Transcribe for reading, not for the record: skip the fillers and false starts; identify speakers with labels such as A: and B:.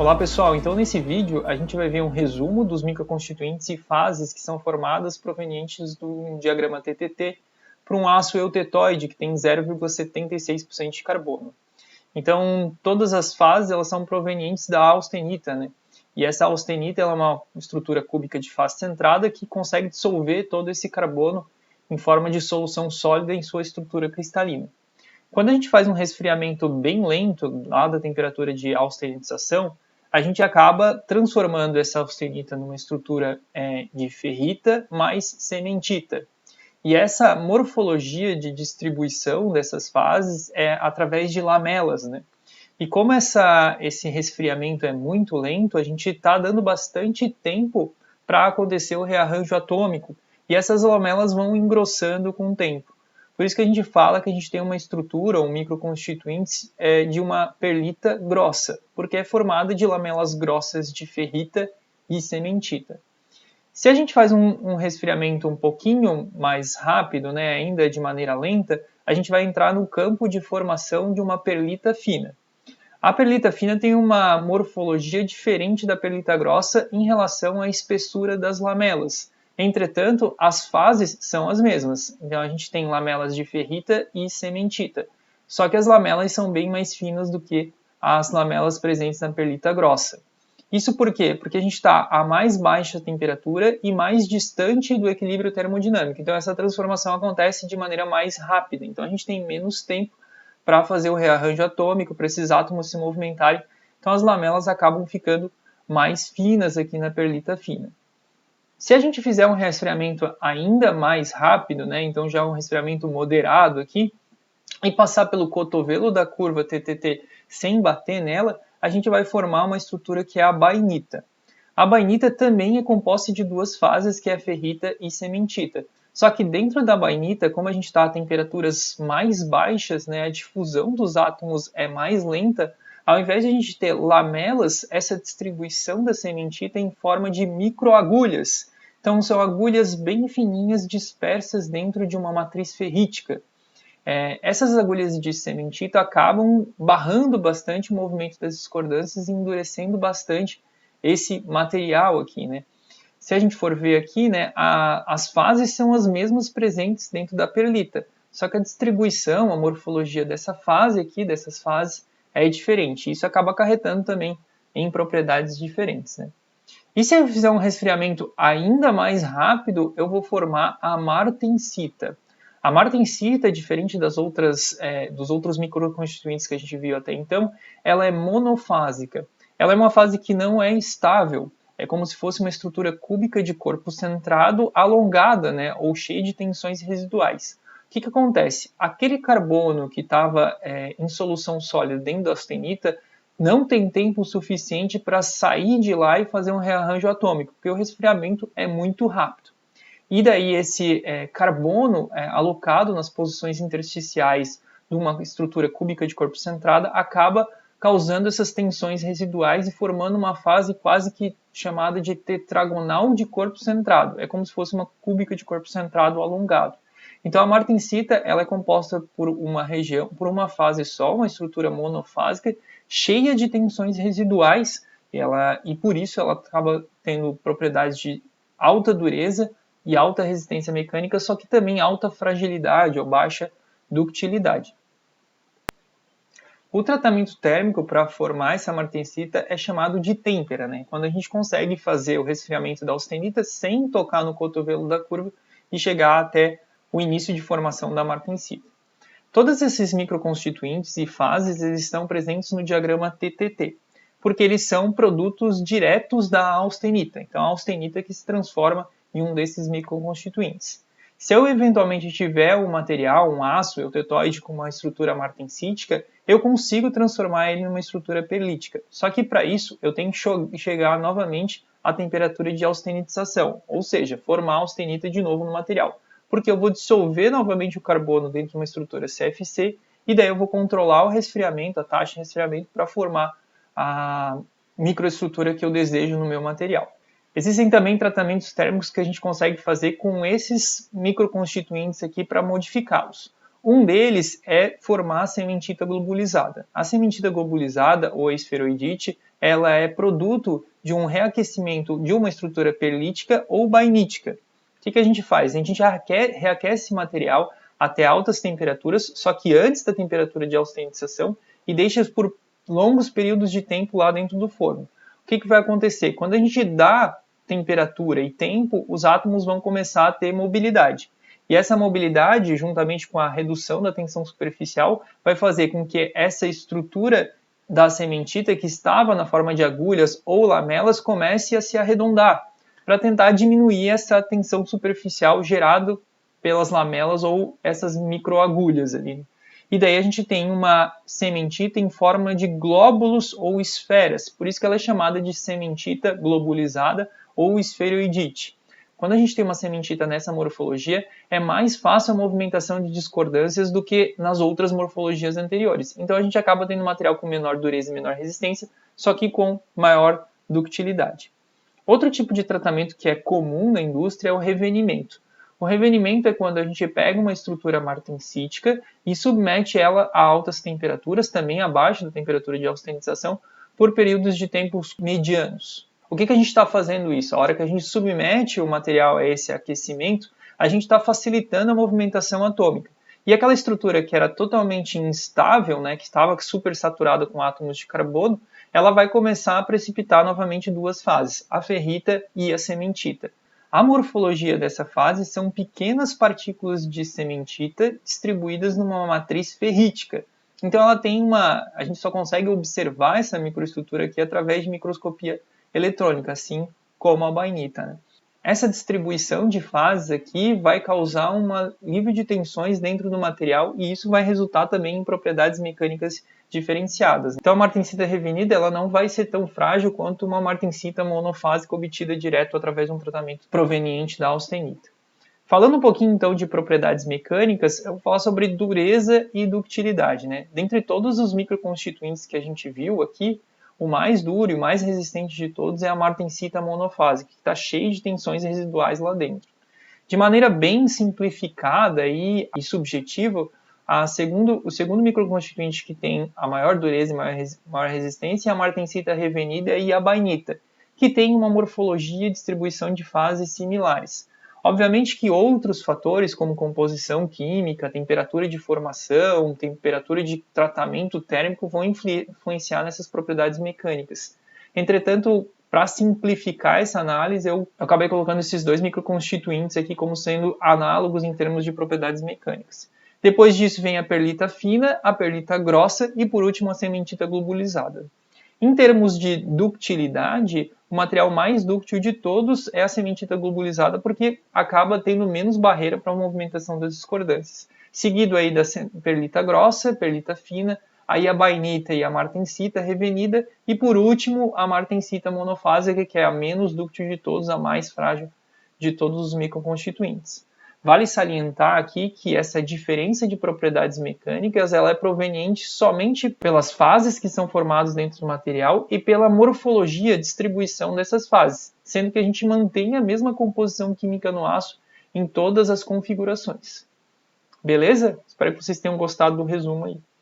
A: Olá pessoal, então nesse vídeo a gente vai ver um resumo dos microconstituintes e fases que são formadas provenientes do diagrama TTT para um aço eutetoide que tem 0,76% de carbono. Então todas as fases elas são provenientes da austenita, né? E essa austenita ela é uma estrutura cúbica de fase centrada que consegue dissolver todo esse carbono em forma de solução sólida em sua estrutura cristalina. Quando a gente faz um resfriamento bem lento, lá da temperatura de austenitização, a gente acaba transformando essa austenita numa estrutura de ferrita mais cementita. E essa morfologia de distribuição dessas fases é através de lamelas, né? E como esse resfriamento é muito lento, a gente está dando bastante tempo para acontecer o rearranjo atômico. E essas lamelas vão engrossando com o tempo. Por isso que a gente fala que a gente tem uma estrutura, um microconstituinte de uma perlita grossa, porque é formada de lamelas grossas de ferrita e cementita. Se a gente faz um resfriamento um pouquinho mais rápido, né, ainda de maneira lenta, a gente vai entrar no campo de formação de uma perlita fina. A perlita fina tem uma morfologia diferente da perlita grossa em relação à espessura das lamelas. Entretanto, as fases são as mesmas. Então a gente tem lamelas de ferrita e cementita. Só que as lamelas são bem mais finas do que as lamelas presentes na perlita grossa. Isso por quê? Porque a gente está a mais baixa temperatura e mais distante do equilíbrio termodinâmico. Então essa transformação acontece de maneira mais rápida. Então a gente tem menos tempo para fazer o rearranjo atômico, para esses átomos se movimentarem. Então as lamelas acabam ficando mais finas aqui na perlita fina. Se a gente fizer um resfriamento ainda mais rápido, né, então já um resfriamento moderado aqui, e passar pelo cotovelo da curva TTT sem bater nela, a gente vai formar uma estrutura que é a bainita. A bainita também é composta de duas fases, que é a ferrita e cementita. Só que dentro da bainita, como a gente está a temperaturas mais baixas, né, a difusão dos átomos é mais lenta, ao invés de a gente ter lamelas, essa distribuição da cementita é em forma de microagulhas. Então são agulhas bem fininhas dispersas dentro de uma matriz ferrítica. Essas agulhas de cementita acabam barrando bastante o movimento das discordâncias e endurecendo bastante esse material aqui, né? Se a gente for ver aqui, né, as fases são as mesmas presentes dentro da perlita, só que a distribuição, a morfologia dessa fase aqui, dessas fases, é diferente. Isso acaba acarretando também em propriedades diferentes, né? E se eu fizer um resfriamento ainda mais rápido, eu vou formar a martensita. A martensita, diferente dos outros microconstituintes que a gente viu até então, ela é monofásica. Ela é uma fase que não é estável. É como se fosse uma estrutura cúbica de corpo centrado, alongada, né, ou cheia de tensões residuais. O que acontece? Aquele carbono que estava em solução sólida dentro da austenita não tem tempo suficiente para sair de lá e fazer um rearranjo atômico, porque o resfriamento é muito rápido. E daí esse carbono alocado nas posições intersticiais de uma estrutura cúbica de corpo centrada acaba causando essas tensões residuais e formando uma fase quase que chamada de tetragonal de corpo centrado. É como se fosse uma cúbica de corpo centrado alongado. Então a martensita ela é composta por uma região, por uma fase só, uma estrutura monofásica, cheia de tensões residuais, e por isso ela acaba tendo propriedades de alta dureza e alta resistência mecânica, só que também alta fragilidade ou baixa ductilidade. O tratamento térmico para formar essa martensita é chamado de têmpera, né? Quando a gente consegue fazer o resfriamento da austenita sem tocar no cotovelo da curva e chegar até o início de formação da martensita. Todos esses microconstituintes e fases eles estão presentes no diagrama TTT, porque eles são produtos diretos da austenita. Então a austenita que se transforma em um desses microconstituintes. Se eu eventualmente tiver um material, um aço eutetoide com uma estrutura martensítica, eu consigo transformar ele numa estrutura perlítica. Só que para isso eu tenho que chegar novamente à temperatura de austenitização, ou seja, formar a austenita de novo no material. Porque eu vou dissolver novamente o carbono dentro de uma estrutura CFC e daí eu vou controlar o resfriamento, a taxa de resfriamento para formar a microestrutura que eu desejo no meu material. Existem também tratamentos térmicos que a gente consegue fazer com esses microconstituintes aqui para modificá-los. Um deles é formar a sementita globulizada. A sementita globulizada, ou esferoidite, ela é produto de um reaquecimento de uma estrutura perlítica ou bainítica. O que a gente faz? A gente reaquece esse material até altas temperaturas, só que antes da temperatura de austenização, e deixa por longos períodos de tempo lá dentro do forno. O que vai acontecer? Quando a gente dá temperatura e tempo, os átomos vão começar a ter mobilidade. E essa mobilidade, juntamente com a redução da tensão superficial, vai fazer com que essa estrutura da sementita, que estava na forma de agulhas ou lamelas, comece a se arredondar, para tentar diminuir essa tensão superficial gerada pelas lamelas ou essas microagulhas ali. E daí a gente tem uma sementita em forma de glóbulos ou esferas, por isso que ela é chamada de sementita globulizada ou esferoidite. Quando a gente tem uma sementita nessa morfologia, é mais fácil a movimentação de discordâncias do que nas outras morfologias anteriores. Então a gente acaba tendo um material com menor dureza e menor resistência, só que com maior ductilidade. Outro tipo de tratamento que é comum na indústria é o revenimento. O revenimento é quando a gente pega uma estrutura martensítica e submete ela a altas temperaturas, também abaixo da temperatura de austenização, por períodos de tempos medianos. O que a gente está fazendo isso? A hora que a gente submete o material a esse aquecimento, a gente está facilitando a movimentação atômica. E aquela estrutura que era totalmente instável, né, que estava super saturada com átomos de carbono, ela vai começar a precipitar novamente duas fases, a ferrita e a sementita. A morfologia dessa fase são pequenas partículas de sementita distribuídas numa matriz ferrítica. Então ela tem a gente só consegue observar essa microestrutura aqui através de microscopia eletrônica, assim como a bainita, né? Essa distribuição de fases aqui vai causar um nível de tensões dentro do material e isso vai resultar também em propriedades mecânicas diferenciadas. Então a martensita revenida ela não vai ser tão frágil quanto uma martensita monofásica obtida direto através de um tratamento proveniente da austenita. Falando um pouquinho então de propriedades mecânicas, eu vou falar sobre dureza e ductilidade, né? Dentre todos os microconstituintes que a gente viu aqui, o mais duro e o mais resistente de todos é a martensita monofásica, que está cheio de tensões residuais lá dentro. De maneira bem simplificada e subjetiva, o segundo microconstituinte que tem a maior dureza e maior resistência é a martensita revenida e a bainita, que tem uma morfologia e distribuição de fases similares. Obviamente que outros fatores, como composição química, temperatura de formação, temperatura de tratamento térmico, vão influenciar nessas propriedades mecânicas. Entretanto, para simplificar essa análise, eu acabei colocando esses dois microconstituintes aqui como sendo análogos em termos de propriedades mecânicas. Depois disso vem a perlita fina, a perlita grossa e, por último, a sementita globulizada. Em termos de ductilidade, o material mais dúctil de todos é a sementita globulizada porque acaba tendo menos barreira para a movimentação das discordâncias. Seguido aí da perlita grossa, perlita fina, aí a bainita e a martensita revenida e por último a martensita monofásica, que é a menos dúctil de todos, a mais frágil de todos os microconstituintes. Vale salientar aqui que essa diferença de propriedades mecânicas ela é proveniente somente pelas fases que são formadas dentro do material e pela morfologia, distribuição dessas fases, sendo que a gente mantém a mesma composição química no aço em todas as configurações. Beleza? Espero que vocês tenham gostado do resumo aí.